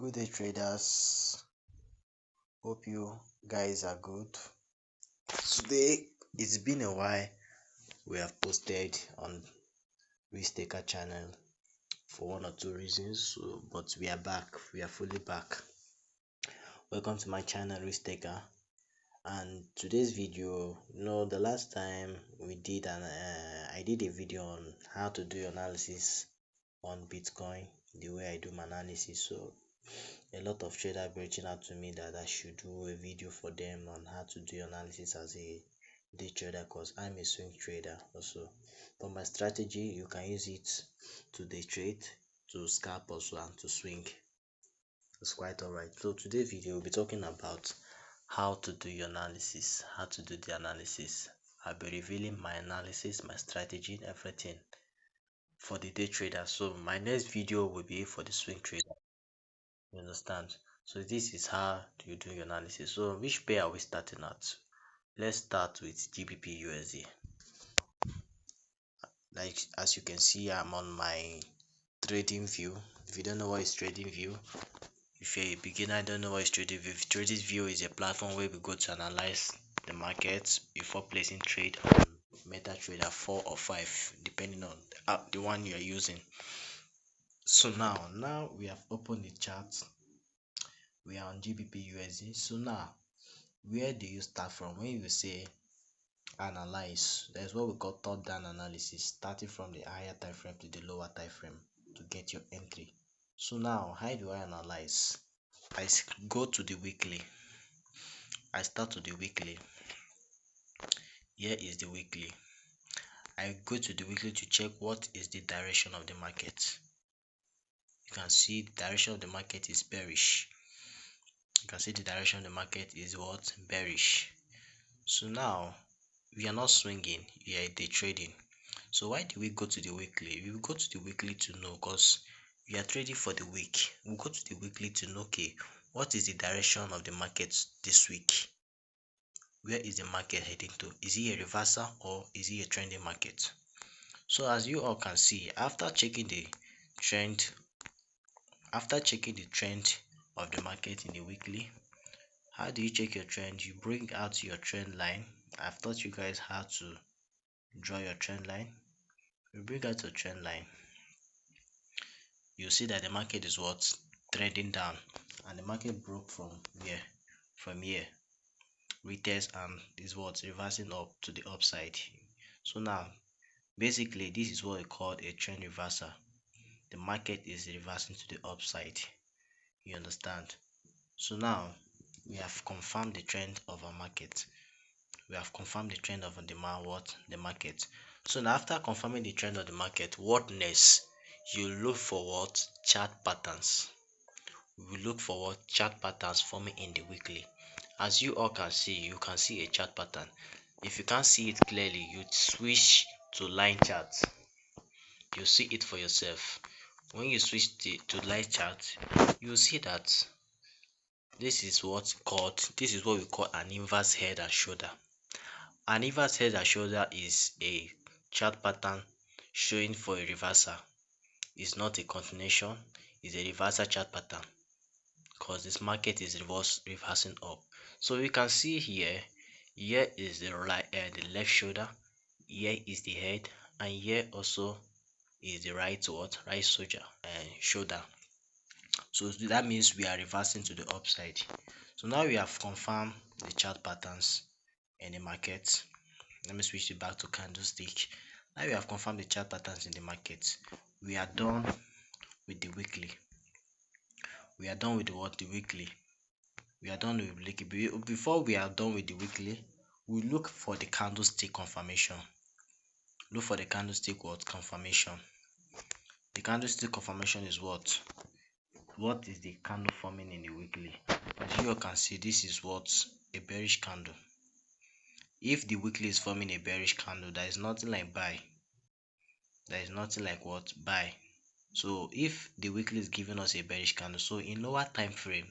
Good day, traders. Hope you guys are good. Today, it's been a while we have posted on Risk Taker channel for one or two reasons, but we are back. We are fully back. Welcome to my channel, Risk Taker. And today's video, the last time we did I did a video on how to do analysis on Bitcoin, the way I do my analysis. So a lot of traders been reaching out to me that I should do a video for them on how to do analysis as a day trader, because I'm a swing trader also. But my strategy, you can use it to day trade, to scalp also, and to swing. It's quite alright. So today's video we'll be talking about how to do your analysis, how to do the analysis. I'll be revealing my analysis, my strategy, everything for the day trader. So my next video will be for the swing trader. You understand? So this is how you do your analysis. So which pair are we starting at? Let's start with GBP USD. Like as you can see, I'm on my trading view. If you don't know what is trading view, if you're a beginner, don't know what is trading view. Trading view is a platform where we go to analyze the markets before placing trade on MetaTrader 4 or 5, depending on the one you are using. So now we have opened the chart. We are on GBP USD. So now, where do you start from? When you say analyze, there's what we call top down analysis, starting from the higher time frame to the lower time frame to get your entry. So now, how do I analyze? I go to the weekly. I start to the weekly. Here is the weekly. I go to the weekly to check what is the direction of the market. You can see the direction of the market is bearish. You can see the direction of the market is what? Bearish. So now we are not swinging, we are day trading. So why do we go to the weekly? We will go to the weekly to know, because we are trading for the week. We go to the weekly to know, okay, what is the direction of the market this week? Where is the market heading to? Is it a reversal or is it a trending market? So as you all can see, after checking the trend of the market in the weekly, how do you check your trend? You bring out your trend line. I've taught you guys how to draw your trend line. You bring out your trend line. You see that the market is what? Trending down, and the market broke from here, retest, and is what? Reversing up to the upside. So now basically this is what we call a trend reversal. The market is reversing to the upside. You understand? So now we have confirmed the trend of our market. We have confirmed the trend of the market. So now, after confirming the trend of the market, what next? You look for what? Chart patterns. We look for what? Chart patterns forming in the weekly. As you all can see, you can see a chart pattern. If you can't see it clearly, you switch to line charts. You see it for yourself. When you switch to line chart, you see that this is what we call an inverse head and shoulder. An inverse head and shoulder is a chart pattern showing for a reversal. It's not a continuation, it's a reversal chart pattern, because this market is reversing up. So we can see here is the left shoulder, here is the head, and here also is the right shoulder. So that means we are reversing to the upside. So now we have confirmed the chart patterns in the market. Let me switch it back to candlestick. Now we have confirmed the chart patterns in the market. We are done with the weekly. We are done with the weekly. We are done with the weekly. Before we are done with the weekly, we look for the candlestick confirmation. Look for the candlestick confirmation. The candlestick confirmation is what? What is the candle forming in the weekly? As you all can see, this is what? A bearish candle. If the weekly is forming a bearish candle, there is nothing like buy. There is nothing like what? Buy. So if the weekly is giving us a bearish candle, so in lower time frame,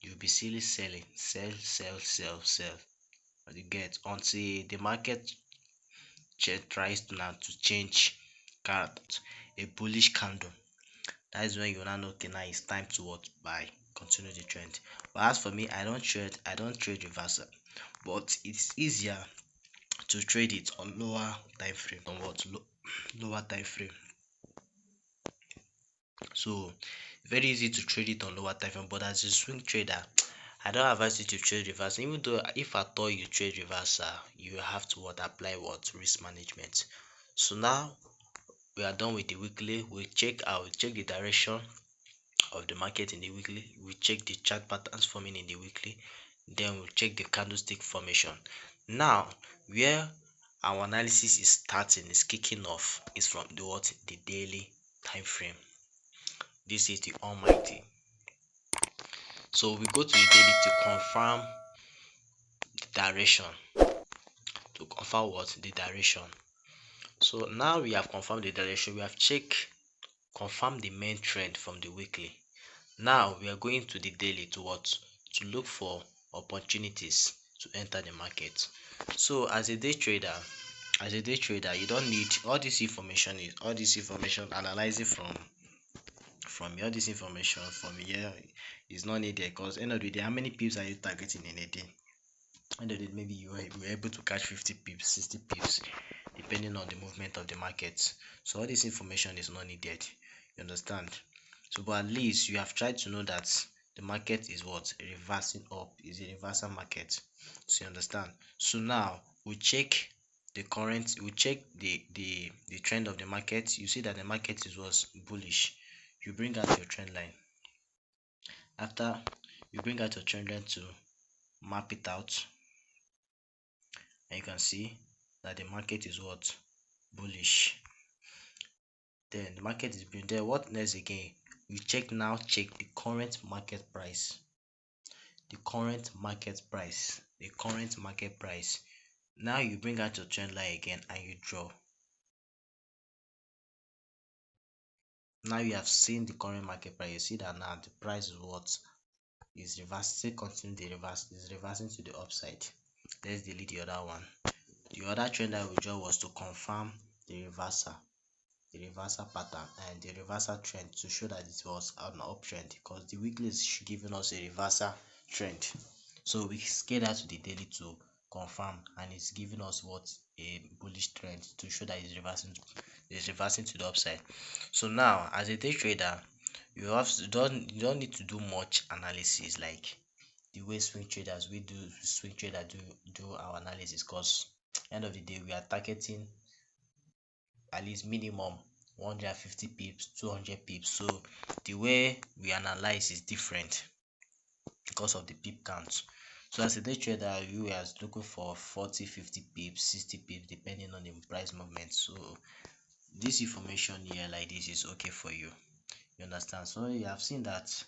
you'll be silly selling, sell. You get until the market tries to change character, a bullish candle. That is when you now know, okay, now it's time to what buy, continue the trend. But as for me, I don't trade reversal, but it's easier to trade it on lower time frame, on lower time frame. So very easy to trade it on lower time frame, but as a swing trader, I don't advise you to trade reversal. Even though if at all you trade reversal, you have to what apply what risk management. So now we are done with the weekly. We check the direction of the market in the weekly. We check the chart patterns forming in the weekly. Then we check the candlestick formation. Now, where our analysis is starting, is kicking off, is from the daily time frame. This is the almighty. So we go to the daily to confirm the direction. To confirm what? The direction. So now we have confirmed the direction. We have checked, confirmed the main trend from the weekly. Now we are going to the daily to what? To look for opportunities to enter the market. So as a day trader, you don't need all this information. Is all this information analyzing from all this information from here is not needed, because end of the day, how many pips are you targeting in a day? End of the day, maybe you were able to catch 50 pips, 60 pips, depending on the movement of the market. So all this information is not needed. You understand? So, but at least you have tried to know that the market is what? Reversing up. Is a reversal market. So you understand? So now we check the trend of the market. You see that the market was bullish. You bring out your trend line. After you bring out your trend line to map it out, and you can see that the market is what? Bullish. Then the market is being there. What next again? We check the current market price. The current market price. Now you bring out your trend line again and you draw. Now you have seen the current market price. You see that now the price is what? Is reversing, continue the reverse, is reversing to the upside. Let's delete the other one. The other trend line we draw was to confirm the reversal pattern and the reversal trend, to show that it was an uptrend, because the weekly is giving us a reversal trend. So we scale that to the daily to confirm, and it's giving us what? A bullish trend, to show that it's reversing to the upside. So now as a day trader, you don't need to do much analysis like the way swing trader do our analysis, because end of the day we are targeting at least minimum 150 pips, 200 pips. So the way we analyze is different because of the pip count. So as a day trader, you are looking for 40, 50 pips, 60 pips, depending on the price movement. So this information here like this is okay for you. You understand? So you have seen that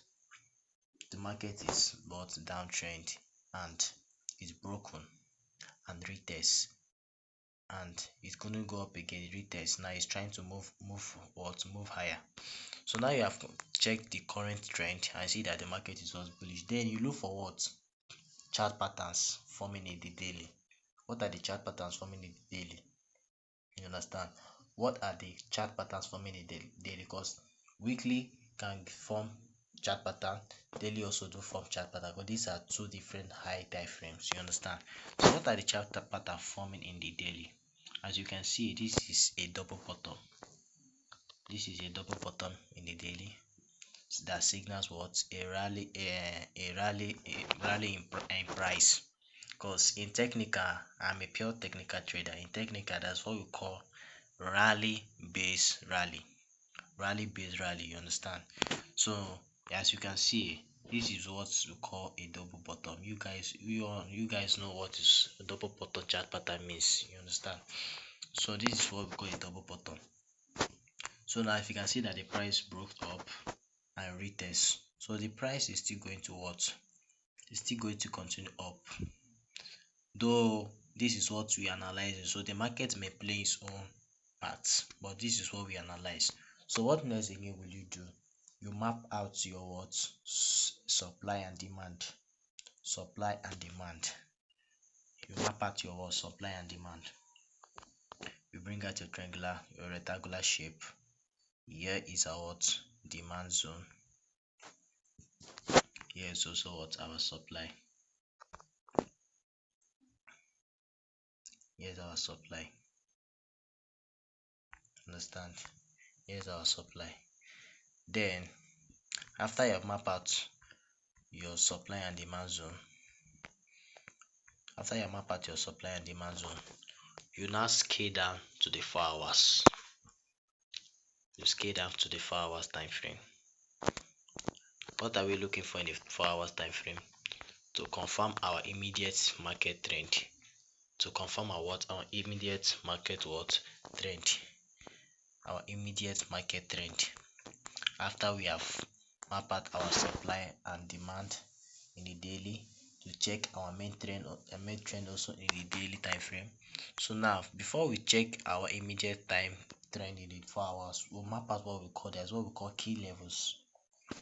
the market is but downtrend and it's broken and retest, and it couldn't go up again. Retest. Now it's trying to move higher. So now you have checked the current trend and see that the market is also bullish. Then you look for what? Chart patterns forming in the daily. What are the chart patterns forming in the daily? You understand? What are the chart patterns forming in the daily? Because weekly can form chart pattern, daily also do form chart pattern, but these are two different high time frames. You understand? So what are the chart pattern forming in the daily? As you can see, this is a double bottom. This is a double bottom in the daily. So that signals what? A rally in price. Because in technical, I'm a pure technical trader. In technical, that's what we call rally based rally. Rally based rally. You understand? So as you can see, this is what we call a double bottom. You guys know what is a double bottom chart pattern means. You understand? So this is what we call a double bottom. So now if you can see that the price broke up and retest, so the price is still going to what? It's still going to continue up, though this is what we analyze. So the market may play its own part, but this is what we analyze. So what next again will you do? You map out your what? Supply and demand. You map out your what? Supply and demand. You bring out your rectangular shape. Here is our what? demand zone. Here is also what our supply. Here's our supply. Understand? Here's our supply. Then after you have mapped out your supply and demand zone, after you map out your supply and demand zone, you now scale down to the 4 hours. You scale down to the 4 hours time frame. What are we looking for in the 4 hours time frame? To confirm our immediate market trend. To confirm our immediate market trend. Our immediate market trend. After we have mapped out our supply and demand in the daily, to check our main trend also in the daily time frame. So now before we check our immediate time trend in the 4 hours, we'll map out what we call key levels.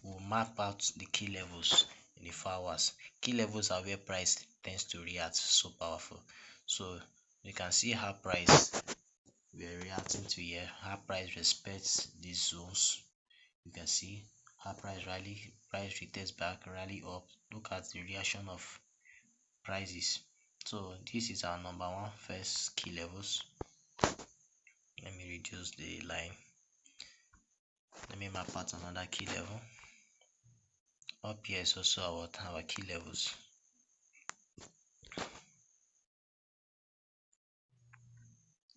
We'll map out the key levels in the 4 hours. Key levels are where price tends to react so powerful. So you can see how price we're reacting to here, how price respects these zones. You can see how price retests back, rally up. Look at the reaction of prices. So this is our number one first key levels. Let me reduce the line. Let me map out another key level. Up here is also our key levels.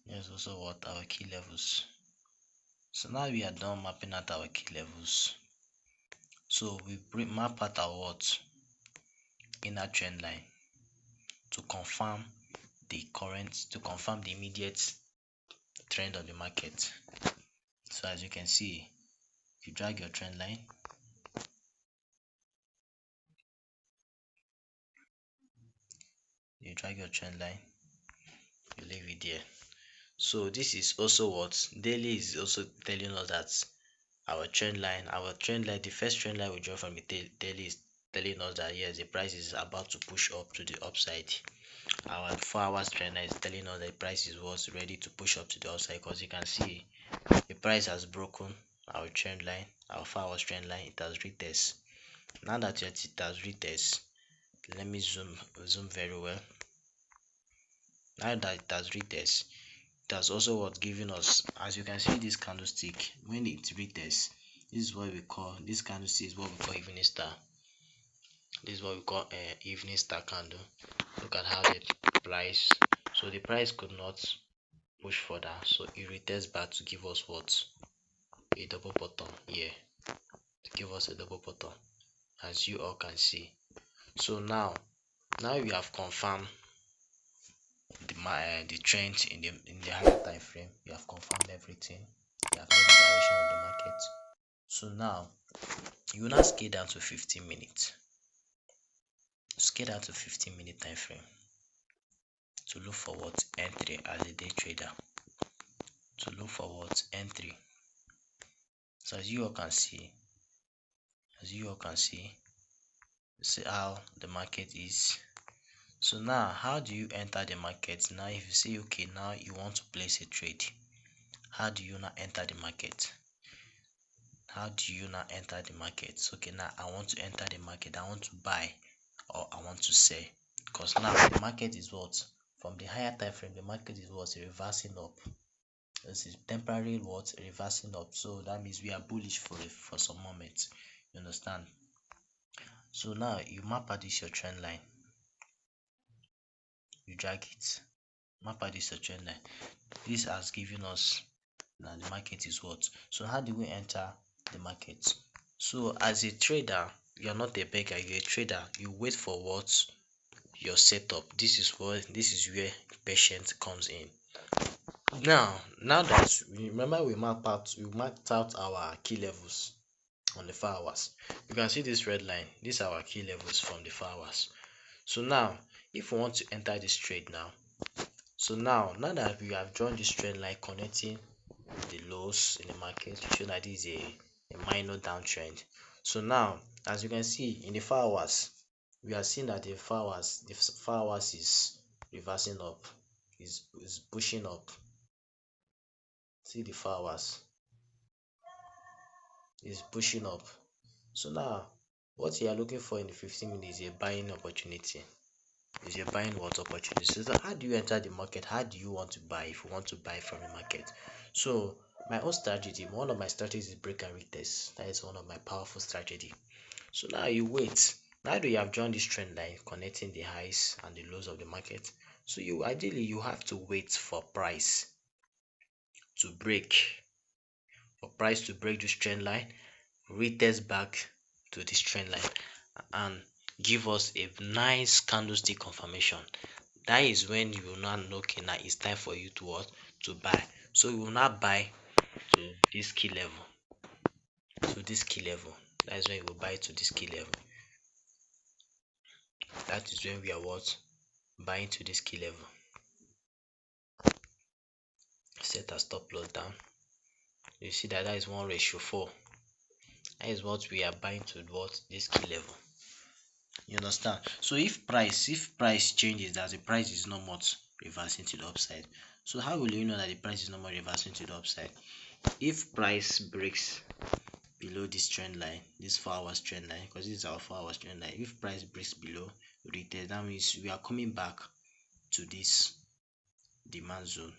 Here's also our key levels. So now we are done mapping out our key levels. So we map out our inner trend line to confirm the immediate trend of the market. So as you can see, you drag your trend line, you leave it there. So this is also daily is also telling us that the first trend line we draw from the daily is telling us that yes, the price is about to push up to the upside. Our 4 hours trend line is telling us that the price is ready to push up to the upside, because you can see the price has broken our trend line, our 4 hours trend line. It has retest. Now that it has retest, let me zoom very well. Now that it has retest, it has also giving us, as you can see, this candlestick when it retests, this candlestick is what we call evening star. This is what we call evening star candle. Look at how the price, so the price could not push further, so it retests back to give us a double bottom here, to give us a double bottom, as you all can see. So now we have confirmed the trend in the higher time frame. We have confirmed everything. We have known the direction of the market. So now you will now scale down to 15 minutes. Scale down to 15-minute time frame to look for entry as a day trader. To look for entry. So as you all can see, see how the market is. So now how do you enter the market? Now if you say okay, now you want to place a trade, how do you now enter the market? Okay, now I want to enter the market. I want to buy or I want to sell, because now the market is from the higher time frame, the market is reversing up. This is temporary reversing up. So that means we are bullish for some moments. You understand? So now you map out this your trend line. You drag it. Map out this your trend line. This has given us now the market is So how do we enter the market? So as a trader, you are not a beggar, you're a trader. You wait for your setup. This is where patience comes in. Now that remember we marked out our key levels on the 4 hours. You can see this red line. These are our key levels from the 4 hours. So now if we want to enter this trade now, so now that we have drawn this trend line connecting the lows in the market to show that this is a minor downtrend. So now as you can see in the 4 hours, we are seeing that the 4 hours is reversing up, is pushing up. See the 4 hours. Is pushing up. So now, what you are looking for in the 15 minutes is a buying opportunity. Is a buying what opportunity. So how do you enter the market? How do you want to buy if you want to buy from the market? So my own strategy, one of my strategies is break and retest. That is one of my powerful strategy. So now you wait. Now that you have joined this trend line connecting the highs and the lows of the market, so you ideally you have to wait to break for price to break this trend line, retest back to this trend line, and give us a nice candlestick confirmation. That is when you will now know, okay, now it's time for you to what, to buy. So you will not buy to this key level, that is when you will buy to this key level. That is when we are what, buying to this key level. Set a stop loss down. You see that is 1:4. That is what we are buying to what, this key level. You understand? So if price changes, that the price is not much reversing to the upside. So how will you know that the price is not more reversing to the upside? If price breaks below this trend line, this 4 hours trend line, because this is our 4 hours trend line. If price breaks below retest, that means we are coming back to this demand zone.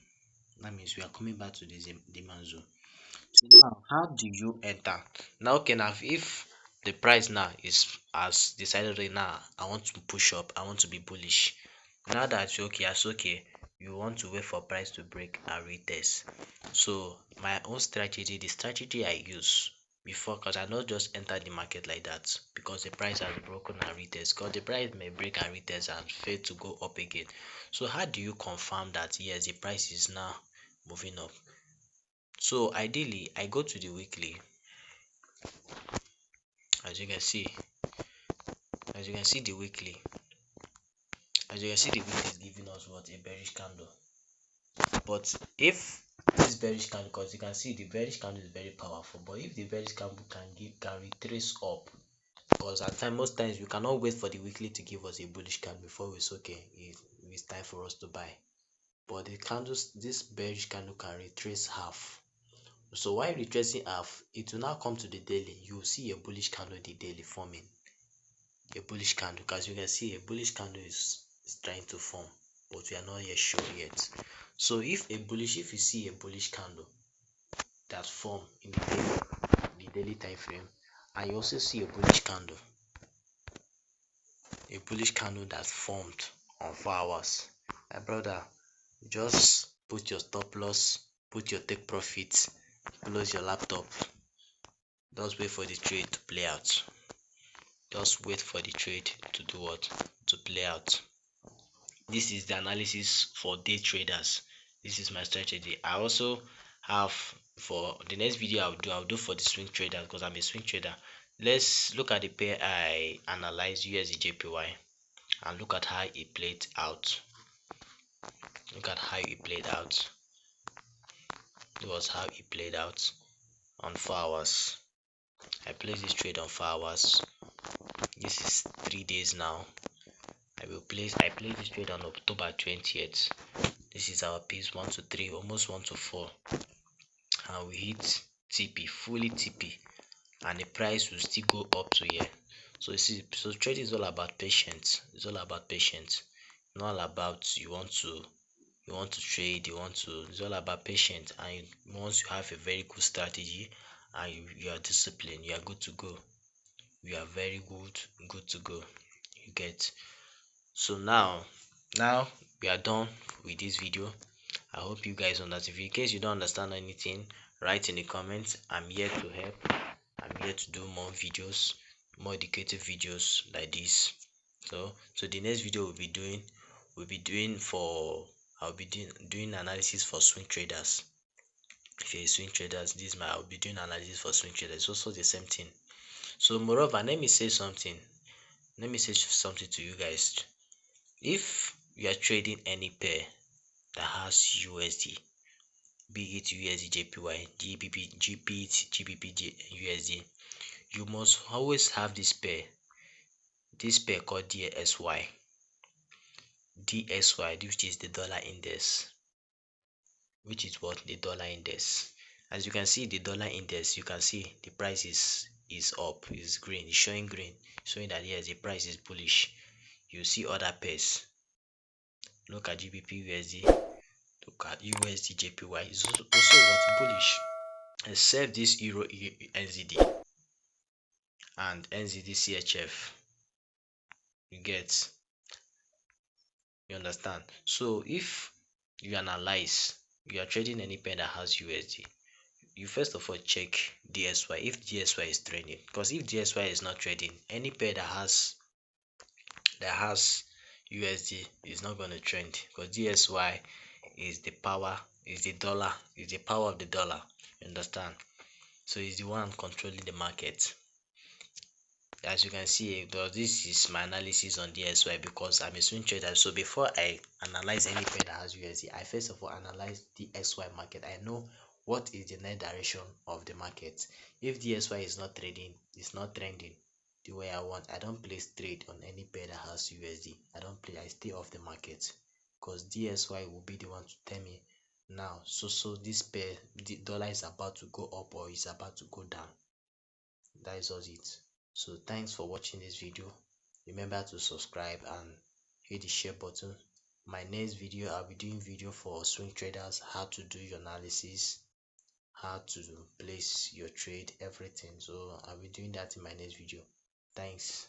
That means we are coming back to this demand zone. So now, how do you enter? Now, okay, now if the price now is as decided right now, I want to push up, I want to be bullish. Now that you're okay, as okay, you want to wait for price to break and retest. So my own strategy, the strategy I use before, because I not just enter the market like that because the price has broken and retest. Because the price may break and retest and fail to go up again. So how do you confirm that yes, the price is now moving up? So ideally, I go to the weekly. As you can see, as you can see the weekly, as you can see the weekly is giving us what, a bearish candle. But if this bearish candle, because you can see the bearish candle is very powerful, but if the bearish candle can retrace up, because at time most times we cannot wait for the weekly to give us a bullish candle before we say okay, it's time for us to buy. But the candles, this bearish candle can retrace half. So while retracing half, it will now come to the daily. You will see a bullish candle in the daily forming. A bullish candle, because you can see a bullish candle is trying to form, but we are not yet sure yet. So if you see a bullish candle that form in the daily time frame, and you also see a bullish candle that formed on 4 hours, my brother, just put your stop loss, put your take profit, close your laptop, just wait for the trade to play out. Just wait for the trade to do what, to play out. This is the analysis for day traders. This is my strategy. I also have, for the next video I'll do for the swing trader, because I'm a swing trader. Let's look at the pair I analyzed, USD and look at how it played out. Look at how it played out. It was how it played out on 4 hours. I placed this trade on 4 hours. This is 3 days now. I placed this trade on October 20th. This is our piece 1 to 3, almost 1 to 4. And we hit TP, fully TP. And the price will still go up to here. So you see, so trading is all about patience. It's all about patience. Not all about you want to trade, it's all about patience. And once you have a very good strategy and you are disciplined, you are good to go. You are very good to go. You get. So now we are done with this video. I hope you guys understand. In case you don't understand anything, write in the comments. I'm here to help. I'm here to do more videos, more educative videos like this. So the next video I'll be doing analysis for swing traders. If you're a swing traders, I'll be doing analysis for swing traders. It's also the same thing. So moreover, let me say something. Let me say something to you guys. If you are trading any pair that has USD, be it USD JPY, GBP, GBP USD, you must always have this pair called DSY, which is the dollar index, which is what, the dollar index. As you can see the dollar index, you can see the price is up, is green, it's showing green, showing that yes, the price is bullish. You see other pairs. Look at GBP USD, look at USD JPY, it's also what bullish, except this Euro NZD and NZD CHF. You get, you understand? So if you analyze, you are trading any pair that has USD, you first of all check DSY if DSY is trading. Because if DSY is not trading, any pair that has USD is not going to trend, because DSY is the power, is the dollar, is the power of the dollar. You understand? So it's the one controlling the market. As you can see, this is my analysis on DSY because I'm a swing trader. So before I analyze any pair that has USD, I first of all analyze the XY market. I know what is the net direction of the market. If DSY is not trading, it's not trending the way I want, I don't place trade on any pair that has USD. I don't play, I stay off the market, because DSY will be the one to tell me now, so this pair, the dollar is about to go up or is about to go down. That is all it. So thanks for watching this video. Remember to subscribe and hit the share button. My next video, I'll be doing video for swing traders, how to do your analysis, how to place your trade, everything. So I'll be doing that in my next video. Thanks.